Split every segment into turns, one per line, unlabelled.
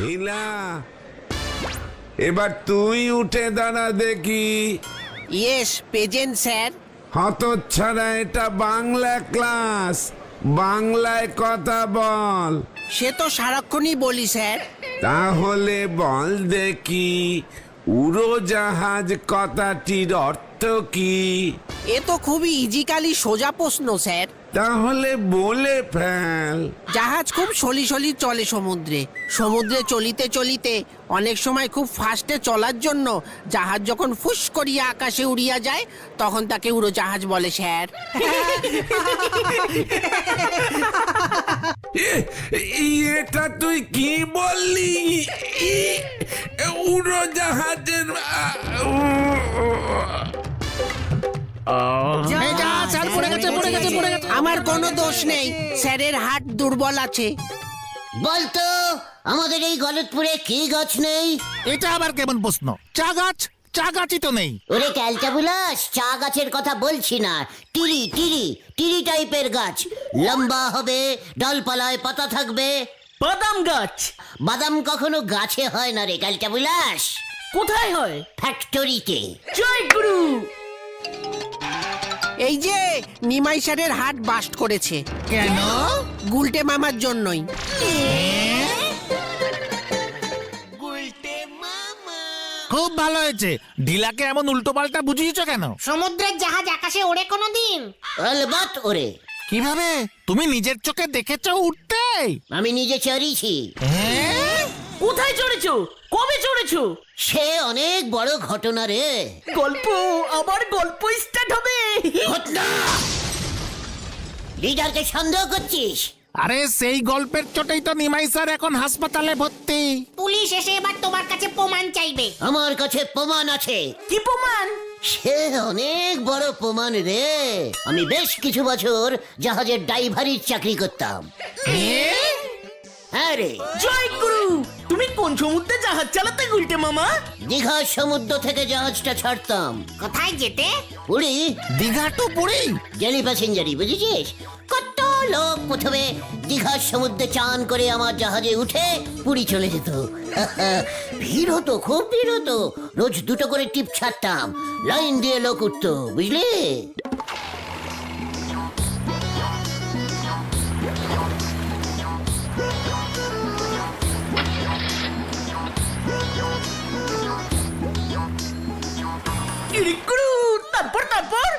মহিলা, এবার তুই উঠে দাঁড়া দেখি।
Yes present sir.
হতচ্ছাড়া, এটা বাংলা ক্লাস, বাংলায় কথা বল।
সে তো সারাক্ষণই বলি স্যার।
তাহলে বল দেখি, উড়োজাহাজ কথাটির অর্থ কি?
এ তো খুবই ইজিকালি সোজা প্রশ্ন স্যার।
তাহলে বলে ফেল।
জাহাজ খুব সলি চলে সমুদ্রে। সমুদ্রে চলিতে চলিতে অনেক সময় খুব ফাস্টে চলার জন্য জাহাজ যখন ফুস করিয়া আকাশে উড়িয়া যায়, তখন তাকে উড়োজাহাজ বলে স্যার।
এটা তুই কি বললি? উড়োজাহাজের
আমার কোনো দোষ নেই, স্যারের হাত দুর্বল আছে।
বলতো আমাদের এই গলতপুরে কি গাছ নেই?
এটা আবার কেমন প্রশ্ন? চা গাছ? চা গাছই তো নেই।
ওরে ক্যালটাবুলাস, চা গাছের কথা বলছি না, টিরি টিরি টিরি টাইপের গাছ, লম্বা হবে, ডালপালায় পাতা থাকবে।
বাদাম গাছ।
বাদাম কখনো গাছে হয় না রে ক্যালটাবুলাস,
কোথায় হয়?
ফ্যাক্টরিতে।
জয় গুরু।
এই যে নিমাই স্যারের হাট বাস্ট করেছে।
কেন?
গুলটে মামার জন্যই।
খুব ভালো হয়েছে। ঢিলাকে এমন উল্টো পাল্টা বুঝিয়েছ কেন?
সমুদ্রের জাহাজ আকাশে ওড়ে কোনোদিন?
অলবাত ওরে,
কিভাবে? তুমি নিজের চোখে দেখেছো উঠতে?
আমি নিজে চড়িয়েছি।
কোথায় চড়েছো? কবে চড়েছো?
সে অনেক বড় ঘটনা রে।
গল্প, আবার গল্প স্টার্ট হবে।
লিডারকে সন্দেহ করছিস?
আরে সেই গল্পের চোটেই তো নিমাই স্যার এখন হাসপাতালে ভর্তি।
পুলিশ এসে এবার তোমার কাছে প্রমাণ চাইবে।
আমার কাছে প্রমাণ আছে।
কি প্রমাণ?
সে অনেক বড় প্রমাণ রে। আমি বেশ কিছু বছর জাহাজের ড্রাইভারির চাকরি করতাম। হ্যাঁ রে,
জয় গুরু। তুমি কোন সমুদ্রে জাহাজ চালাতে গুলটে মামা?
দীঘা সমুদ্র থেকে জাহাজটা ছাড়তাম।
কোথায় যেতে?
পুরী।
দীঘা টু পুরী?
জেলি প্যাসেঞ্জারি, বুঝেছিস? কত লোক প্রথমে দীঘার সমুদ্রে চান করে আমার জাহাজে উঠে পুরী চলে যেত। ভিড় হতো, খুব ভিড় হতো। রোজ দুটো করে টিপ ছাড়তাম, লাইন দিয়ে লোক উঠতো, বুঝলি?
গুরু, তারপর তারপর?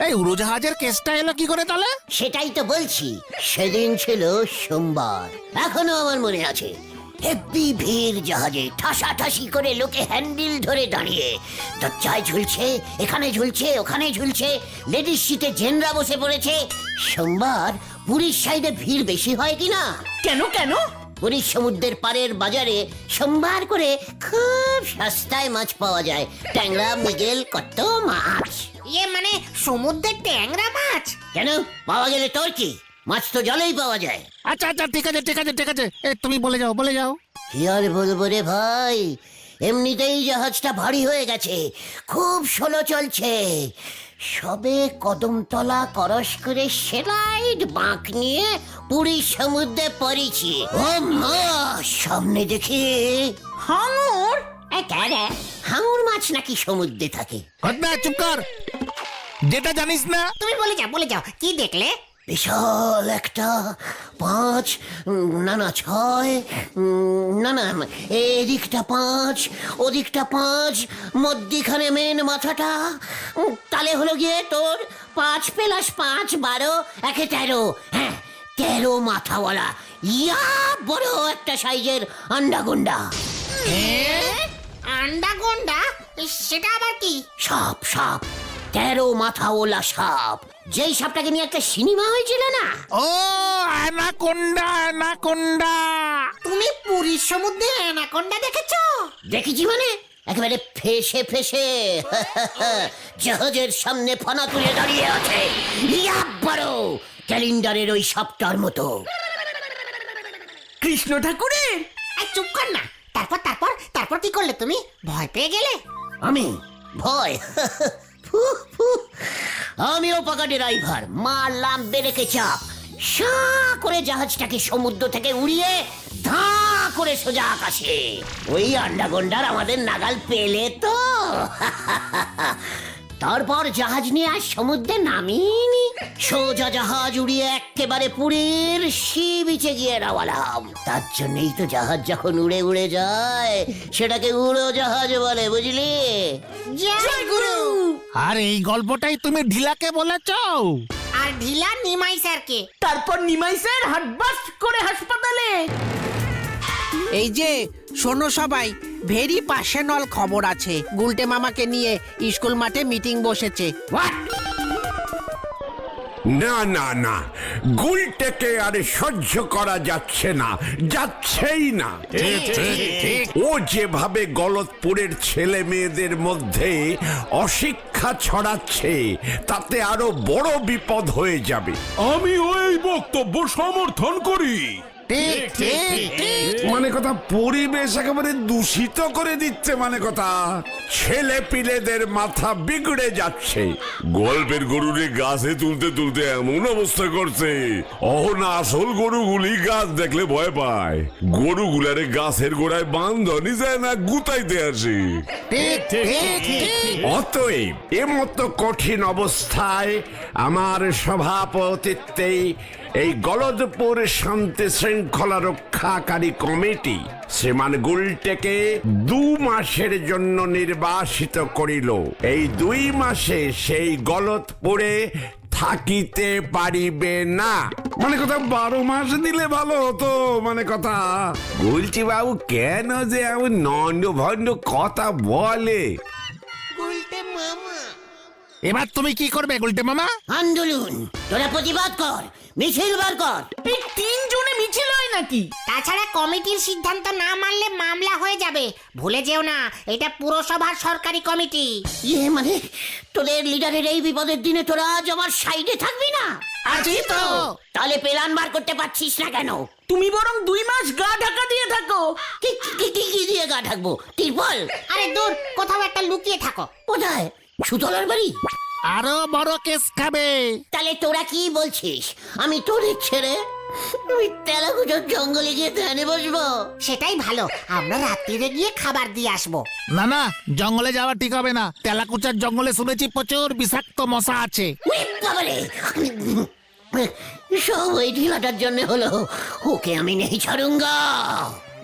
এই উড়োজাহাজের কেসটা এলো কি করে তাহলে?
সেটাই তো বলছি। সেদিন ছিল সোমবার, এখনো আমার মনে আছে। হেব্বি ভিড় জাহাজে, ঠাসাঠাসি করে লোকে হ্যান্ডেল ধরে দাঁড়িয়ে। দরজায় ঝুলছে, এখানে ঝুলছে, ওখানে ঝুলছে, লেডিস সিটে জেনরা বসে পড়েছে। সোমবার পুরীর সাইডে ভিড় বেশি হয় কিনা?
কেন কেন?
পুরীর সমুদ্রের পাড়ের বাজারে সোমবার করে খুব সস্তায় মাছ পাওয়া যায়। ট্যাংরা, মৃগেল, কত মাছ।
ইয়ে মানে সমুদ্রের ট্যাংরা মাছ?
কেন, পাওয়া গেলে তোর কি? মাছ তো জলেই পাওয়া যায়।
আচ্ছা আচ্ছা, ঠিক আছে ঠিক আছে ঠিক আছে, তুমি বলে যাও বলে যাও।
কি আর বলবো রে ভাই, এমনিতেই জাহাজটা ভারী হয়ে গেছে, খুব স্লো চলছে। সবে কদমতলা করস করে সেলাইড বাঁক নিয়ে পুরী সমুদ্রে পড়েছি। ও মা, সামনে দেখি
হাঙর।
হাঙর মাছ নাকি সমুদ্রে থাকে?
ঘটনা, চুপ কর। যেটা জানিস না
তুমি বলে যাও কি দেখলে?
বিশাল একটা 5, না 6, না এদিকটা 5, ওদিকটা 5, মধ্যিখানে মেন মাথাটা। তাহলে হলো গিয়ে তোর 5 + 5 12, 13। হ্যাঁ, 13 মাথাওয়ালা ইয়া বড় একটা সাইজের আন্ডাগুন্ডা।
আন্ডাগন্ডা? সেটা আবার কি?
সাপ, 13 মাথাওয়ালা সাপ। যেই সাপটাকে নিয়ে একটা সিনেমা হয়েছিল না?
ও অ্যানাকোন্ডা, অ্যানাকোন্ডা।
তুমি পুরীর সমুদ্রে অ্যানাকোন্ডা দেখেছো?
দেখেছি মানে একেবারে ফেসে ফেসে জাহাজের সামনে ফানা তুলে দাঁড়িয়ে আছে। ইয়া বড়, ক্যালেন্ডারের ওই সাপটার মতো।
কৃষ্ণ ঠাকুরের?
আর চুপ কর না। তারপর কি করলে তুমি? ভয় পেয়ে গেলে?
আমি ভয়? আমিও পাকা ড্রাইভার, মারলাম ব্রেকে চাপ, সা করে জাহাজটাকে সমুদ্র থেকে উড়িয়ে ধা করে সোজা আকাশে। ওই আন্ডাগন্ডার আমাদের নাগাল পেলে তো তারপর জাহাজ নিয়ে আর সমুদ্রে নামিনি, সোজা জাহাজ উড়িয়ে একেবারে পুরীর সি বিচে গিয়ে নামালাম। তার জন্যই তো জাহাজ যখন উড়ে উড়ে যায় সেটাকে উড়োজাহাজ বলে, বুঝলি?
জয় গুরু।
আর এই গল্পটাই তুমি ঢিলাকে বলেছ?
আর ঢিলা নিমাই স্যারকে।
তারপর নিমাই স্যার হাটবাস করে হাসপাতালে।
এই যে শোনো সবাই, ভেরি পার্সোনাল খবর আছে। গুলটে মামাকে নিয়ে স্কুল মাঠে মিটিং বসেছে।
না না না, গুলটেকে আর সহ্য করা যাচ্ছে না, যাচ্ছেই না। ও যেভাবে গলতপুরের ছেলে মেয়েদের মধ্যে অশিক্ষা ছড়াচ্ছে তাতে আরো বড় বিপদ হয়ে যাবে।
আমি ওই বক্তব্য সমর্থন করি।
মানে কথা, পরিবেশ একেবারে দূষিত করে দিচ্ছে। মানে কথা, ছেলে পিলেদের মাথা বিগড়ে যাচ্ছে।
গল্পের গরুরে গাছে তুলতে তুলতে এমন অবস্থা করছে, অহনা আসল গরুগুলি গাছ দেখলে ভয় পায়। গরুগুলারে গাছের গোড়ায় বাঁধনি যায় না, গুতাইতে আসে।
অতএব এমতো কঠিন অবস্থায় আমার সভাপতিত্বে এই গলদপুর শান্তি শৃঙ্খলা রক্ষাকারী কমিটি শ্রীমান গুলটেকে 2 মাসের জন্য নির্বাসিত করিল। এই 2 মাসে সেই গলদপুরে থাকিতে পারিবে না। মানে কথা, 12 মাস দিলে ভালো হতো। মানে কথা, গুলটি বাবু কেন যে এমন নন্দ ভন্ড কথা বলে?
এবার তুমি কি করবে গুলটে মামা?
আন্দোলন, তোরা প্রতিবাদ কর, মিছিল বার কর।
এই 3 জনে মিছিল হয় নাকি?
তাছাড়া কমিটির সিদ্ধান্ত না মানলে মামলা হয়ে যাবে। ভুলে যেও না, এটা পুরসভার সরকারি কমিটি।
মানে তোদের লিডারের এই বিপদের দিনে তোরা আজ আমার সাইডে থাকবি না?
আছি তো।
তাহলে প্ল্যান বার করতে পারছিস না কেন?
তুমি বরং 2 মাস গা ঢাকা দিয়ে থাকো।
কি দিয়ে গা ঢাকবো? তিরপল?
আরে দূর, কোথাও একটা লুকিয়ে থাকো।
কোথায়? সুতলার বাড়ি?
আরো বড় কেস খাবে।
তাহলে তোরা কি বলছিস? আমি তোদের ছেড়ে আমি তেলাকুচোর জঙ্গলে গিয়ে ধ্যানে বসবো?
সেটাই ভালো, আমরা রাত্রিরে গিয়ে খাবার দিয়ে আসবো।
না না, জঙ্গলে যাওয়া ঠিক হবে না। তেলাকুচার জঙ্গলে শুনেছি প্রচুর বিষাক্ত মশা আছে।
উই বাবারে! সব ওই ঢিলাটার জন্য হলো। ওকে আমি নেই ছাড়ুঙ্গা।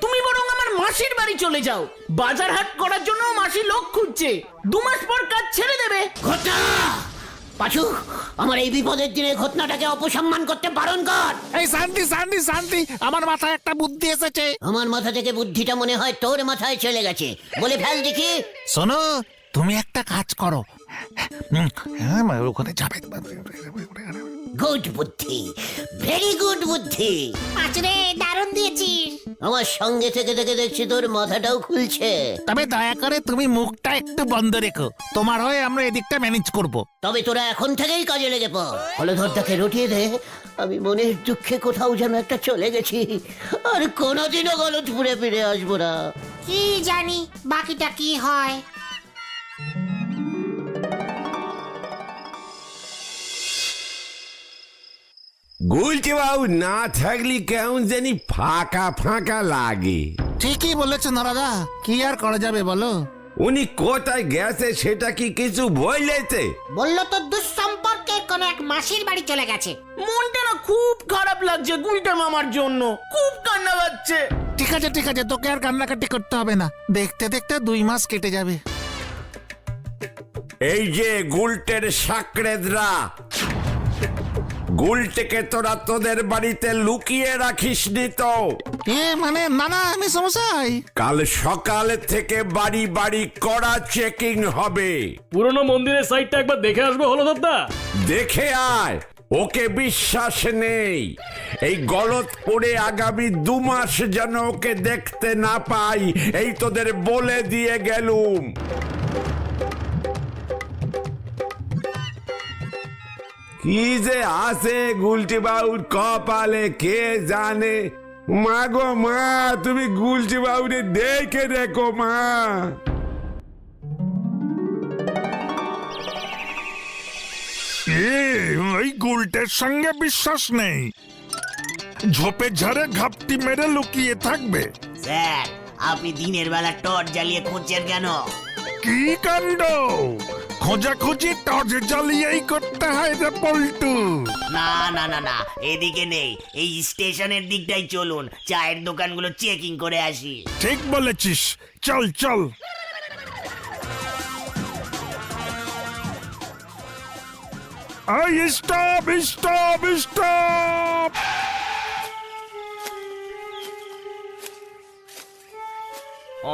তুমি বরং আমার মাসির বাড়ি চলে যাও। বাজার হাট করার জন্য মাসি লোক খুঁজছে। 2 মাস পর কাজ ছেড়ে দেবে।
ঘটনা পাচু, আমার এই বিপদের দিনে ঘটনাটাকে অপসম্মান করতে বারণ কর।
এই শান্তি শান্তি শান্তি, আমার মাথায় একটা বুদ্ধি এসেছে।
আমার মাথা থেকে বুদ্ধিটা মনে হয় তোর মাথায় চলে গেছে। বলে ফেল দেখি।
শোনো, তুমি একটা কাজ করো। ওখানে যাবে।
গুড বুদ্ধি, ভেরি গুড বুদ্ধি।
পাঁচরে দারুণ দিয়েছিস।
আমার সঙ্গে থেকে থেকে দেখছি তোর মাথাটাও খুলছে।
তবে দয়া করে তুমি মুখটা একটু বন্ধ রেখো। তোমার হয়ে আমরা এদিকটা ম্যানেজ করব।
তবে তোরা এখন থেকেই কাজে লেগে পড়। হলধরটাকে রটিয়ে দে। আমি মনের দুঃখে কোথাও যেন একটা চলে গেছি, আর কোনোদিনও গলতপুরে ফিরে আসবো না।
কি জানি বাকিটা কি হয়।
গুলটি বাবু না থাকলে কেমন জানি ফাঁকা ফাঁকা লাগে।
ঠিকই বলেছো দাদা, কি আর করা যাবে বলো?
উনি কোথায় গেছে সেটা কি কিছু বলেছে?
বললো তো দুঃসম্পর্কের কোন এক মাসির বাড়ি চলে গেছে।
মনটা না খুব খারাপ লাগছে গুলটা মামার জন্য। খুব কান্না পাচ্ছে।
ঠিক আছে ঠিক আছে, তোকে আর কান্নাকাটি করতে হবে না। দেখতে দেখতে 2 মাস কেটে যাবে।
এই যে গুলটের সাকরেদরা, গুলটেকে তোরা তোদের বাড়িতে লুকিয়ে রাখিসনি তো?
মানে না না, আমি সমস্যাই।
কাল সকাল থেকে বাড়ি বাড়ি কড়া চেকিং হবে।
পুরনো মন্দিরের সাইডটা একবার দেখে আসবো হলদরদা।
দেখে আয়। ওকে বিশ্বাস নেই। এই গলতপুরে আগামী 2 মাস যেন ওকে দেখতে না পাই, এই তোদের বলে দিয়ে গেলুম। কি যে আছে গুলটি বাবুর কপালে কে জানে। মা গো মা, তুমি গুলটি বাবুরে দেখে রেখো মা।
ওই গুলটের সঙ্গে বিশ্বাস নেই। ঝোপে ঝাড়ে ঘাপটি মেরে লুকিয়ে থাকবে।
স্যার আপনি দিনের বেলা টর্চ জ্বালিয়ে খুঁজছেন কেন?
কি কাণ্ড! খোঁজাখুঁজি টর্চ জ্বালিয়েই করতে হয় রে পল্টু।
না না না না, এদিকে নেই, এই স্টেশনের দিকটাই চলুন, চায়ের দোকানগুলো চেকিং করে আসি।
ঠিক বলেছিস, চল চল। Stop stop stop!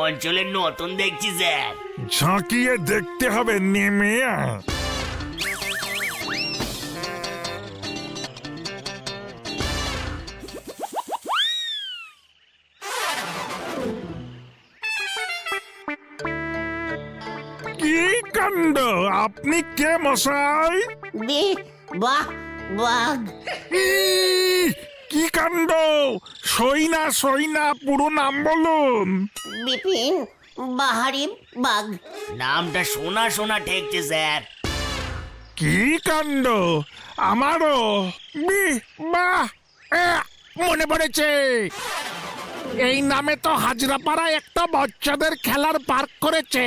অঞ্চলে নতুন দেখছি স্যার।
ঝাঁকিয়ে দেখতে হবে, নেমে আয়। কি কাণ্ড! আপনি কে মশাই?
বাহ বাঘ।
ইহ, কি কাণ্ড! সইনা সইনা পুরো নাম বলুন।
বিপিন বাহারি বাঘ।
নামটা শোনা শোনা ঠেকছে স্যার।
কি কাণ্ড! আমারও বাহ, মনে পড়েছে। এই নামে তো হাজরাপাড়ায় একটা বাচ্চাদের খেলার পার্ক করেছে।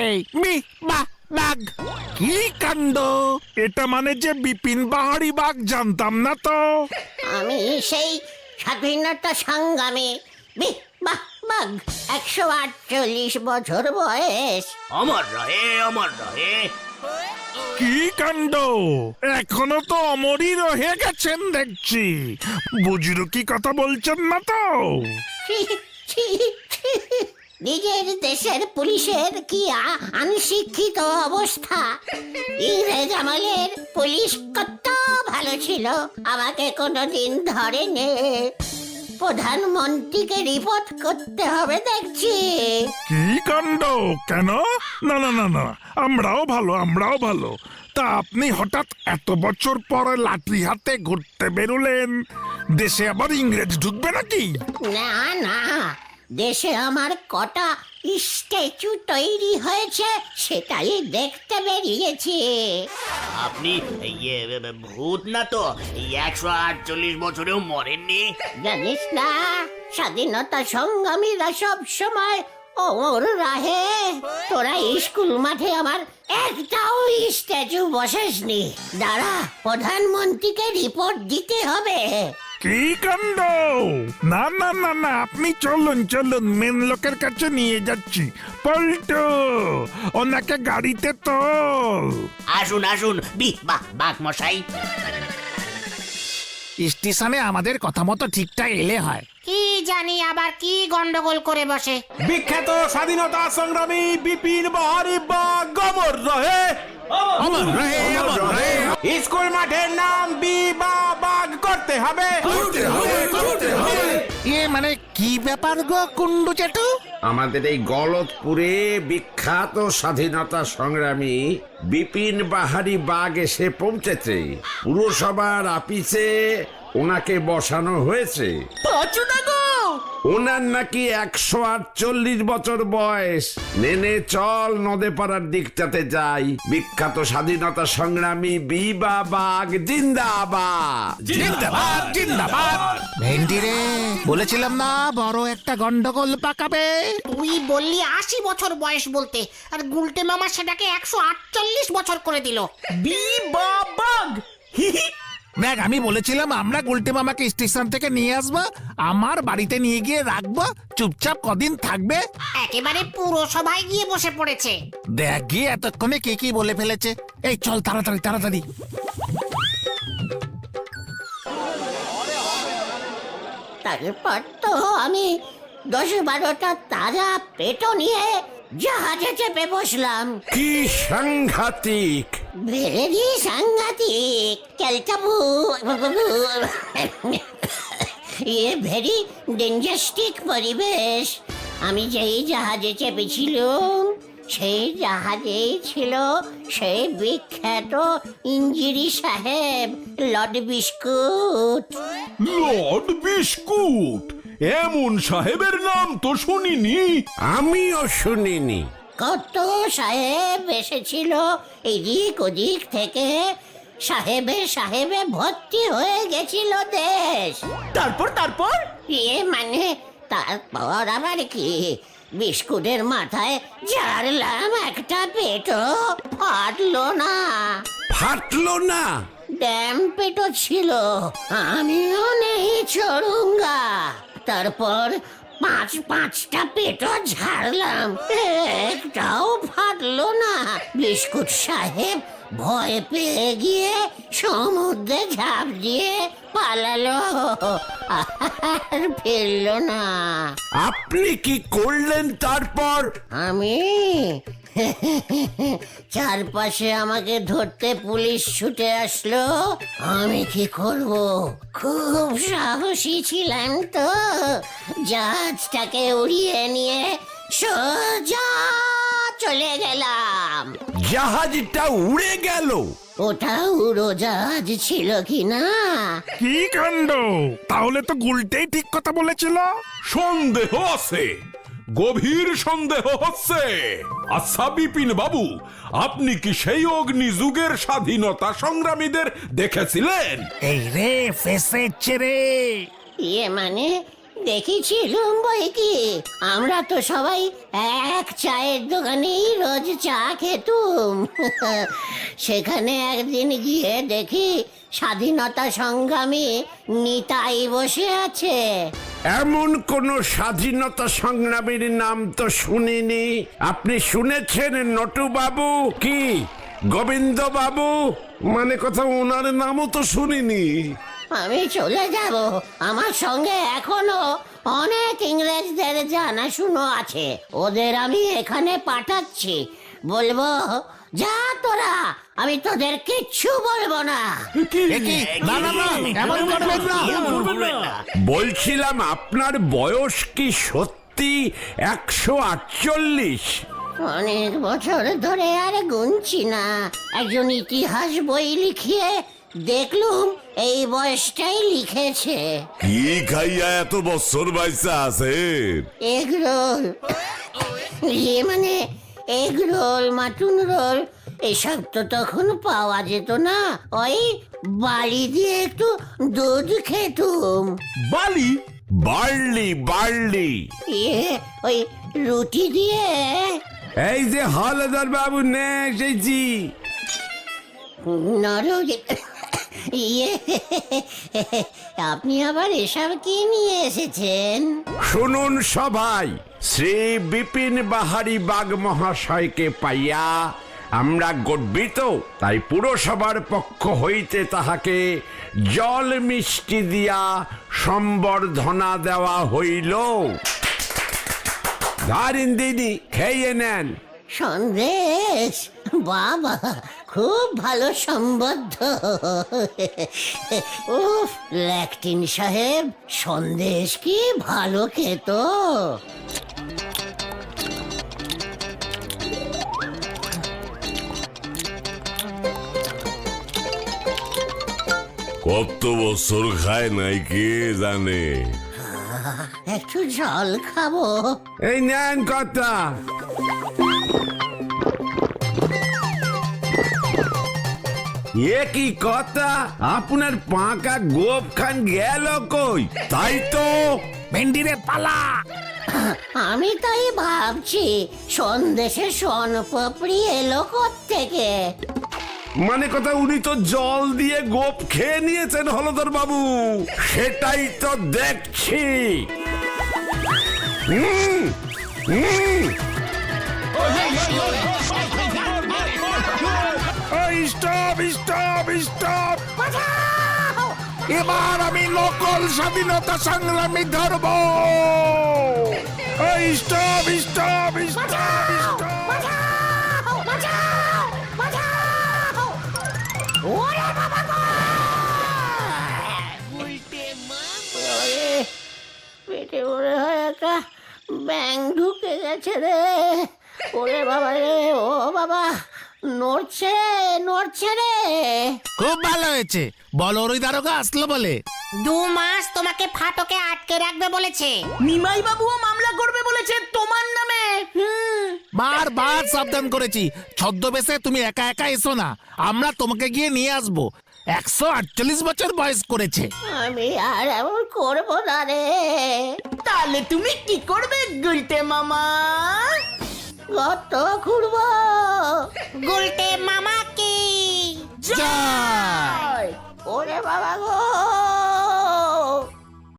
বাহ বাঘ! কি কাণ্ড! এটা মানে যে বিপিন বাহারি বাঘ, জানতাম না তো।
আমি সেই স্বাধীনতা সংগ্রামী বাহ বাঘ। 148 বছর বয়স।
অমর রহে অমর রহে।
কি কাণ্ড! এখনো তো অমরই রয়ে গেছেন দেখছি। বুঝলো কি কথা বলছেন না তো?
নিজের দেশের পুলিশের কি অনশিক্ষিত অবস্থা। ইংরেজ আমলের পুলিশ কত ভালো ছিল, আমাকে কোনোদিন ধরেনি। প্রধানমন্ত্রীকে রিপোর্ট করতে হবে দেখছি।
কি কাণ্ড! কেন? না না না না, আমরাও ভালো, আমরাও ভালো। তা আপনি হঠাৎ এত বছর পরে লাঠি হাতে ঘুরতে বেরোলেন, দেশে আবার ইংরেজ ঢুকবে নাকি?
না না, দেশে আমার কটা স্ট্যাচু তৈরি হয়েছে সেটাই দেখতে বেরিয়েছি।
আপনি ইয়ে ভূত না তো? 148 বছরেও মরেননি?
জানিস না, স্বাধীনতা সংগ্রামীরা সব সময় অমর রাহে। তোরা স্কুল মাঠে আমার একটাও স্ট্যাচু বসাসনি। দাঁড়া, প্রধানমন্ত্রীকে রিপোর্ট দিতে হবে।
কি কাণ্ড! না না না না, আপনি চলুন চলুন, মেন লোকের কাছে নিয়ে যাচ্ছি। পল্টু, ওনাকে গাড়িতে তোল।
আসুন আসুন, বাঘ মশাই।
স্টেশনে আমাদের কথা মতো ঠিকঠাক এলে হয়।
কি জানি আবার কি গন্ডগোল করে বসে।
বিখ্যাত স্বাধীনতা সংগ্রামী বিপিন বাহারি বাঘ অমর রহে।
অমর রহে, অমর রহে।
স্কুল মাঠের নাম বাঘ করতে হবে।
মানে কি ব্যাপার গো কুন্ডু জেঠু?
আমাদের এই গলতপুরে বিখ্যাত স্বাধীনতা সংগ্রামী বিপিন বাহারি বাঘ এসে পৌঁছেছে। পুরসভার আপিসে ওনাকে বসানো হয়েছে। ওনার নাকি 148 বছর বয়স। নেনে চল নদে পাড়ার দিকটাতে যাই। বিখ্যাত স্বাধীনতা সংগ্রামী বিবা বাঘ জিন্দাবাদ।
জিন্দাবাদ জিন্দাবাদ। ভেন্ডি রে, বলেছিলাম না বড় একটা গন্ডগোল পাকাবে।
তুই বললি 80 বছর বয়স বলতে, আর গুলটে মামা সেটাকে 148 বছর করে দিল।
বাঘ
দেখ, আমি বলেছিলাম আমরা গুলটে মামাকে স্টেশন থেকে নিয়ে আসবো, আমার বাড়িতে নিয়ে গিয়ে রাখবো, চুপচাপ কদিন থাকবে।
একেবারে পুরসভায় গিয়ে বসে পড়েছে।
দেখ গিয়ে এতক্ষণে কে কি বলে ফেলেছে। এই চল তাড়াতাড়ি তাড়াতাড়ি।
তারপর তো আমি 10-12টা তাজা পেটো নিয়ে জাহাজে চেপে বসলাম।
কি সাংঘাতিক!
ভেরি সাংঘাতিক। ক্যালটাবু ভেরি ডেঞ্জাস্টিক পরিবেশ। আমি যেই জাহাজে চেপেছিলাম সেই জাহাজেই ছিল সেই বিখ্যাত ইঞ্জিরি সাহেব লর্ড বিস্কুট।
Lord biscuit? এমন সাহেবের নাম তো শুনিনি।
আমিও শুনিনি।
কত সাহেব এসেছিল এদিক ওদিক থেকে। সাহেবে ভর্তি হয়ে গেছিল দেশ।
তারপর
মানে তারপর আবার কি, বিস্কুটের মাথায় ঝাড়লাম, একটা পেটও ফাটলো না।
ফাটলো না?
ড্যাম পেটও ছিল, আমিও নেই চড়ুঙ্গা। তারপর পাঁচটা পেটও ঝাড়লাম, একটাও ফাটলো না। বিস্কুট সাহেব ভয় পেয়ে গিয়ে সমুদ্রে ঝাঁপ দিয়ে পালালো, আর ফিরলো না।
আপনি কি করলেন তারপর?
আমি চারপাশে আমাকে ধরতে পুলিশ ছুটে আসলো, আমি কি করব? খুব সাহসী ছিলাম তো, জাহাজটাকে উড়িয়ে নিয়ে সোজা চলে গেলাম।
জাহাজটা উড়ে গেল?
ওটা উড়োজাহাজ ছিল কি না?
কি কাণ্ড! তাহলে তো গুলটেই ঠিক কথা বলেছিল।
সন্দেহ আছে, গভীর সন্দেহ হচ্ছে। আচ্ছা বিপিন বাবু, আপনি কি সেই অগ্নিযুগের স্বাধীনতা সংগ্রামীদের দেখেছিলেন?
এই রে ফেসেছে রে।
ইয়ে মানে দেখেছিলুম বই কি, আমরা তো সবাই এক চায়ের দোকানেই রোজ চা খেতুম। সেখানে একদিন গিয়ে দেখি স্বাধীনতা সংগ্রামী নিতাই বসে আছে।
এমন কোন স্বাধীনতা সংগ্রামীর নাম তো শুনিনি। আপনি শুনেছেন নটু বাবু? কি গোবিন্দ বাবু? মানে কথা, ওনার নামও তো শুনিনি।
আমি চলে যাব, আমার সঙ্গে এখনো অনেক ইংরেজদের জানাশুনো আছে, ওদের আমি এখানে পাঠাচ্ছি। বলবো যা তোরা, আমি তোদের কিচ্ছু বলবো না।
বলছিলাম, আপনার বয়স কি সত্যি 148?
অনেক বছর ধরে আর গুনছি না, একজন ইতিহাস বই লিখিয়ে দেখলুম এই বয়সটাই লিখেছে।
কি খাইয়া এত বছর বাইসা আছে?
এগরোল, মানে এগরোল, মাটন রোল, এসব তো তখন পাওয়া যেত না। ওই বাড়ি দিয়ে একটু দুধ খেতুম।
বালি?
Barley barley.
ওই রুটি দিয়ে।
এই যে হলদর বাবু নে এসেছি।
আপনি আবার এসব কি নিয়ে এসেছেন?
শুনুন সবাই, শ্রী বিপিন বাহারী বাগ মহাশয়কে পাইয়া আমরা গর্বিত, তাই পুরসভার পক্ষ হইতে তাহাকে জল মিষ্টি দিয়া সম্বর্ধনা দেওয়া হইল। ধরেন দিদি, খেয়ে নেন।
সন্দেশ? বাবা, খুব ভালো সম্বদ্ধ। উফ, ল্যাকটিন সাহেব সন্দেশ কি ভালো খেত।
কত বছর খায় নাই কে জানে।
একটু জল খাবো।
এই নেন কথা। এ কি কথা, আপনার পাকা গোপ খান গেল কই? তাই তো
ভেন্ডিরে পালা।
আমি তাই ভাবছি, সন্দেশে শনপাপড়ি এলো কোত্থেকে?
মানে কথা, উনি তো জল দিয়ে গোপ খেয়ে নিয়েছেন হলদর বাবু, সেটাই তো দেখছি।
Stop stop stop! এবার আমি নকল স্বাধীনতা সংগ্রামী ধরব। Stop stop stop!
পেটে মনে হয় একটা ব্যাং ঢুকে গেছে রে। ওরে বাবা রে, ও বাবা, নড়ছে নড়ছে রে।
খুব ভালো হয়েছে, বলো ওই দারোগা আসলো বলে।
2 মাস তোমাকে ফাটকে আটকে রাখবে বলেছে।
নিমাই বাবুও মামলা করবে বলেছে তোমার নামে।
বারবার সাবধান করেছি, ছদ্মবেশে তুমি একা একা এসো না, আমরা তোমাকে গিয়ে নিয়ে আসবো। 148 বছর বয়স করেছে।
আমি আর এমন করবো না রে।
তাই তাহলে তুমি কি করবে গুলটে মামা?
কত ঘুরবো
গুলটে মামা কি
জয়